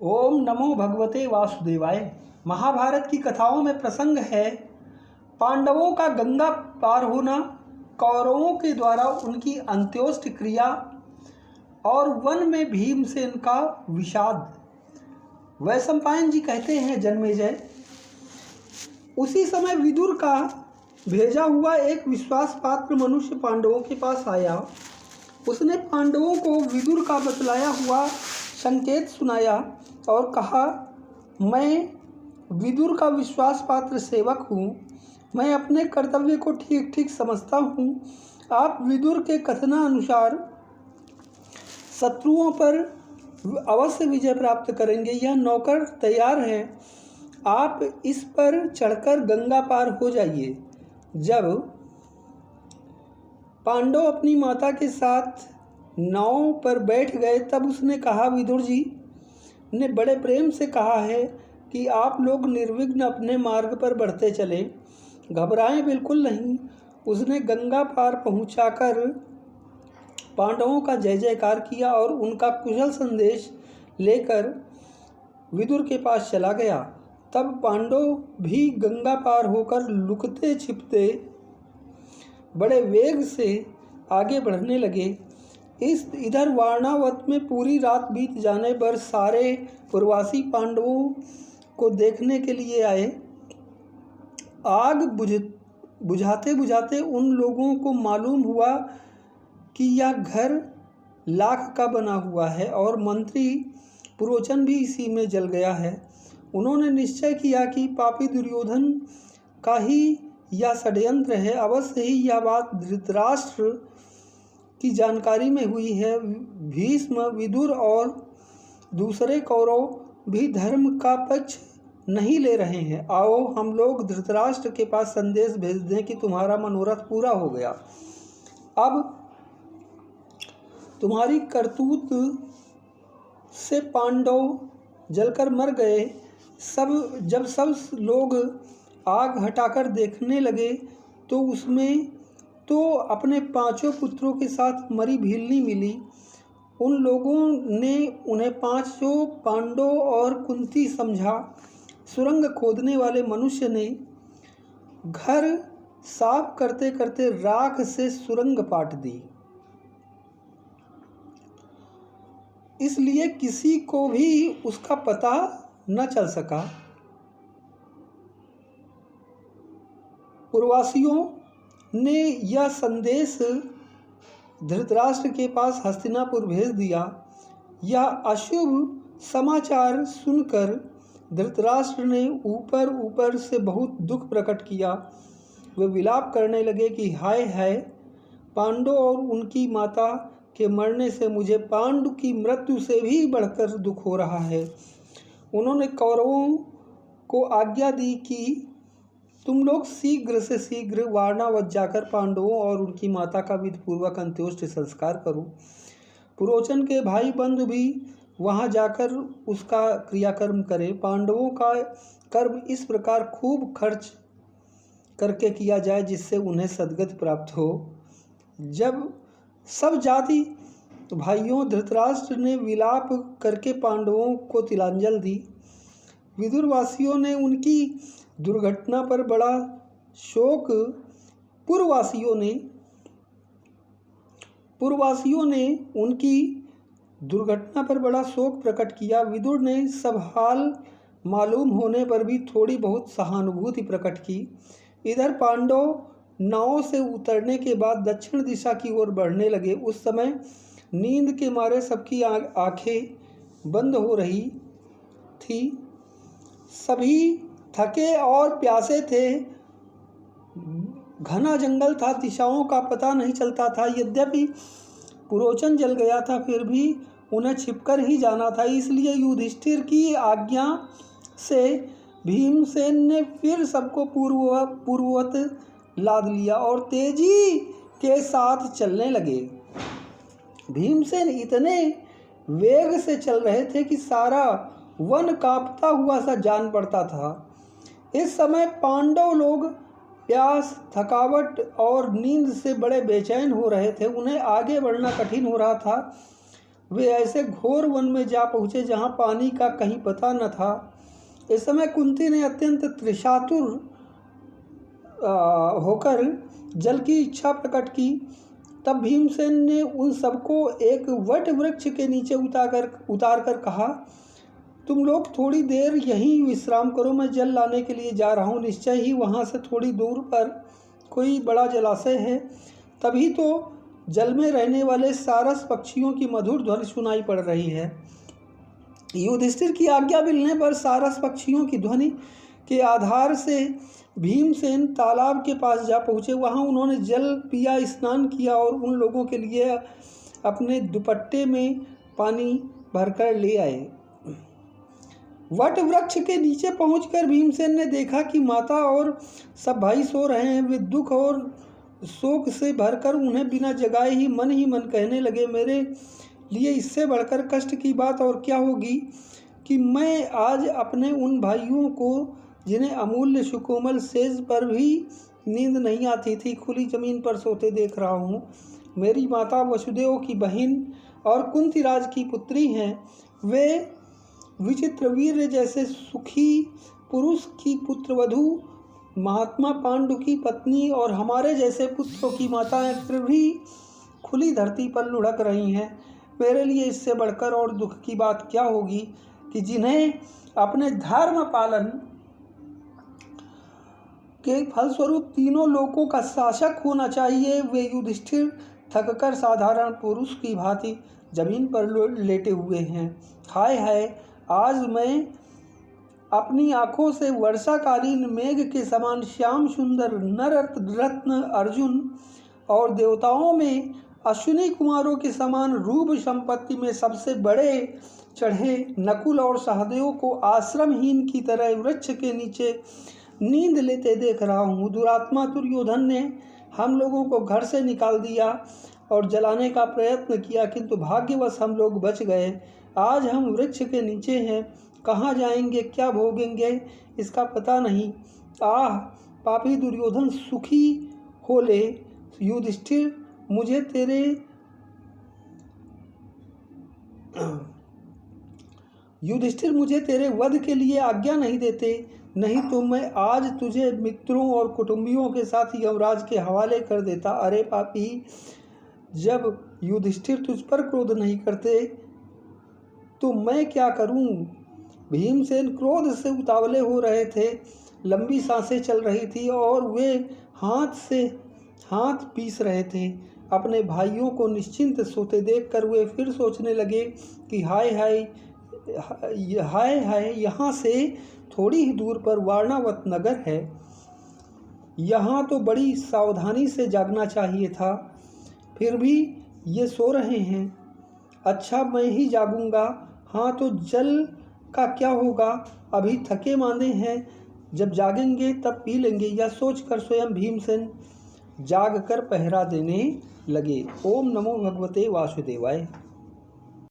ओम नमो भगवते वासुदेवाय। महाभारत की कथाओं में प्रसंग है पांडवों का गंगा पार होना, कौरवों के द्वारा उनकी अंत्योष्टि क्रिया और वन में भीमसेन का विषाद। वैशंपायन जी कहते हैं, जन्मेजय, उसी समय विदुर का भेजा हुआ एक विश्वास पात्र मनुष्य पांडवों के पास आया। उसने पांडवों को विदुर का बतलाया हुआ संकेत सुनाया और कहा, मैं विदुर का विश्वास पात्र सेवक हूँ। मैं अपने कर्तव्य को ठीक ठीक समझता हूँ। आप विदुर के कथनानुसार शत्रुओं पर अवश्य विजय प्राप्त करेंगे। यह नौकर तैयार है, आप इस पर चढ़कर गंगा पार हो जाइए। जब पांडव अपनी माता के साथ नाव पर बैठ गए तब उसने कहा, विदुर जी ने बड़े प्रेम से कहा है कि आप लोग निर्विघ्न अपने मार्ग पर बढ़ते चले, घबराएं बिल्कुल नहीं। उसने गंगा पार पहुंचाकर पांडवों का जय जयकार किया और उनका कुशल संदेश लेकर विदुर के पास चला गया। तब पांडव भी गंगा पार होकर लुकते छिपते बड़े वेग से आगे बढ़ने लगे। इधर वारणावत में पूरी रात बीत जाने पर सारे पूर्ववासी पांडवों को देखने के लिए आए। आग बुझाते बुझाते उन लोगों को मालूम हुआ कि यह घर लाख का बना हुआ है और मंत्री पुरोचन भी इसी में जल गया है। उन्होंने निश्चय किया कि पापी दुर्योधन का ही यह षड्यंत्र है। अवश्य ही यह बात धृतराष्ट्र की जानकारी में हुई है। भीष्म, विदुर और दूसरे कौरव भी धर्म का पक्ष नहीं ले रहे हैं। आओ हम लोग धृतराष्ट्र के पास संदेश भेज दें कि तुम्हारा मनोरथ पूरा हो गया। अब तुम्हारी करतूत से पांडव जलकर मर गए। जब सब लोग आग हटाकर देखने लगे तो उसमें तो अपने 5 पुत्रों के साथ मरी भीलनी मिली। उन लोगों ने उन्हें 5 पांडव और कुंती समझा। सुरंग खोदने वाले मनुष्य ने घर साफ करते करते राख से सुरंग पाट दी, इसलिए किसी को भी उसका पता न चल सका। पूर्ववासियों ने यह संदेश धृतराष्ट्र के पास हस्तिनापुर भेज दिया। यह अशुभ समाचार सुनकर धृतराष्ट्र ने ऊपर ऊपर से बहुत दुख प्रकट किया। वे विलाप करने लगे कि हाय हाय, पांडव और उनकी माता के मरने से मुझे पांडु की मृत्यु से भी बढ़कर दुख हो रहा है। उन्होंने कौरवों को आज्ञा दी कि तुम लोग शीघ्र से शीघ्र वारणावत जाकर पांडवों और उनकी माता का विधिपूर्वक अंत्योष्टि संस्कार करो। पुरोचन के भाई बंधु भी वहां जाकर उसका क्रियाकर्म करें। पांडवों का कर्म इस प्रकार खूब खर्च करके किया जाए जिससे उन्हें सद्गति प्राप्त हो। जब सब जाति भाइयों, धृतराष्ट्र ने विलाप करके पांडवों को तिलांजलि दी। विदुरवासियों ने उनकी दुर्घटना पर बड़ा शोक पूर्ववासियों ने उनकी दुर्घटना पर बड़ा शोक प्रकट किया। विदुर ने सब हाल मालूम होने पर भी थोड़ी बहुत सहानुभूति प्रकट की। इधर पांडव नाव से उतरने के बाद दक्षिण दिशा की ओर बढ़ने लगे। उस समय नींद के मारे सबकी आंखें बंद हो रही थी। सभी थके और प्यासे थे। घना जंगल था, दिशाओं का पता नहीं चलता था। यद्यपि पुरोचन जल गया था फिर भी उन्हें छिपकर ही जाना था, इसलिए युधिष्ठिर की आज्ञा से भीमसेन ने फिर सबको पूर्ववत लाद लिया और तेजी के साथ चलने लगे। भीमसेन इतने वेग से चल रहे थे कि सारा वन कांपता हुआ सा जान पड़ता था। इस समय पांडव लोग प्यास, थकावट और नींद से बड़े बेचैन हो रहे थे। उन्हें आगे बढ़ना कठिन हो रहा था। वे ऐसे घोर वन में जा पहुँचे जहाँ पानी का कहीं पता न था। इस समय कुंती ने अत्यंत त्रिशातुर होकर जल की इच्छा प्रकट की। तब भीमसेन ने उन सबको एक वट वृक्ष के नीचे उतार कर कहा, तुम लोग थोड़ी देर यहीं विश्राम करो, मैं जल लाने के लिए जा रहा हूँ। निश्चय ही वहाँ से थोड़ी दूर पर कोई बड़ा जलाशय है। तभी तो जल में रहने वाले सारस पक्षियों की मधुर ध्वनि सुनाई पड़ रही है। युधिष्ठिर की आज्ञा मिलने पर सारस पक्षियों की ध्वनि के आधार से भीमसेन तालाब के पास जा पहुँचे। वहाँ उन्होंने जल पिया, स्नान किया और उन लोगों के लिए अपने दुपट्टे में पानी भरकर ले आए। वट वृक्ष के नीचे पहुंचकर भीमसेन ने देखा कि माता और सब भाई सो रहे हैं। वे दुख और शोक से भरकर उन्हें बिना जगाए ही मन कहने लगे, मेरे लिए इससे बढ़कर कष्ट की बात और क्या होगी कि मैं आज अपने उन भाइयों को, जिन्हें अमूल्य सुकोमल सेज पर भी नींद नहीं आती थी, खुली जमीन पर सोते देख रहा हूँ। मेरी माता वसुदेव की बहन और कुंतीराज की पुत्री हैं। वे विचित्र वीर्य जैसे सुखी पुरुष की पुत्रवधू, महात्मा पांडु की पत्नी और हमारे जैसे पुत्रों की माताएं फिर भी खुली धरती पर लुढ़क रही हैं। मेरे लिए इससे बढ़कर और दुख की बात क्या होगी कि जिन्हें अपने धर्म पालन के फलस्वरूप तीनों लोकों का शासक होना चाहिए, वे युधिष्ठिर थककर साधारण पुरुष की भांति जमीन पर लेटे हुए हैं। हाय हाय, आज मैं अपनी आँखों से वर्षाकालीन मेघ के समान श्याम सुंदर नर रत्न अर्जुन और देवताओं में अश्विनी कुमारों के समान रूप संपत्ति में सबसे बड़े चढ़े नकुल और सहदेव को आश्रमहीन की तरह वृक्ष के नीचे नींद लेते देख रहा हूँ। दुरात्मा दुर्योधन ने हम लोगों को घर से निकाल दिया और जलाने का प्रयत्न किया, किंतु भाग्यवश हम लोग बच गए। आज हम वृक्ष के नीचे हैं, कहाँ जाएंगे, क्या भोगेंगे, इसका पता नहीं। आह, पापी दुर्योधन सुखी हो ले। युधिष्ठिर मुझे तेरे वध के लिए आज्ञा नहीं देते, नहीं तो मैं आज तुझे मित्रों और कुटुंबियों के साथ यमराज के हवाले कर देता। अरे पापी, जब युधिष्ठिर तुझ पर क्रोध नहीं करते तो मैं क्या करूं? भीमसेन क्रोध से उतावले हो रहे थे, लंबी सांसें चल रही थी और वे हाथ से हाथ पीस रहे थे। अपने भाइयों को निश्चिंत सोते देखकर वे फिर सोचने लगे कि हाय हाय हाय हाय, यहाँ से थोड़ी ही दूर पर वारणावत नगर है। यहाँ तो बड़ी सावधानी से जागना चाहिए था, फिर भी ये सो रहे हैं। अच्छा, मैं ही जागूंगा। हाँ, तो जल का क्या होगा, अभी थके मांदे हैं, जब जागेंगे तब पी लेंगे। यह सोचकर स्वयं भीमसेन जागकर पहरा देने लगे। ओम नमो भगवते वासुदेवाय।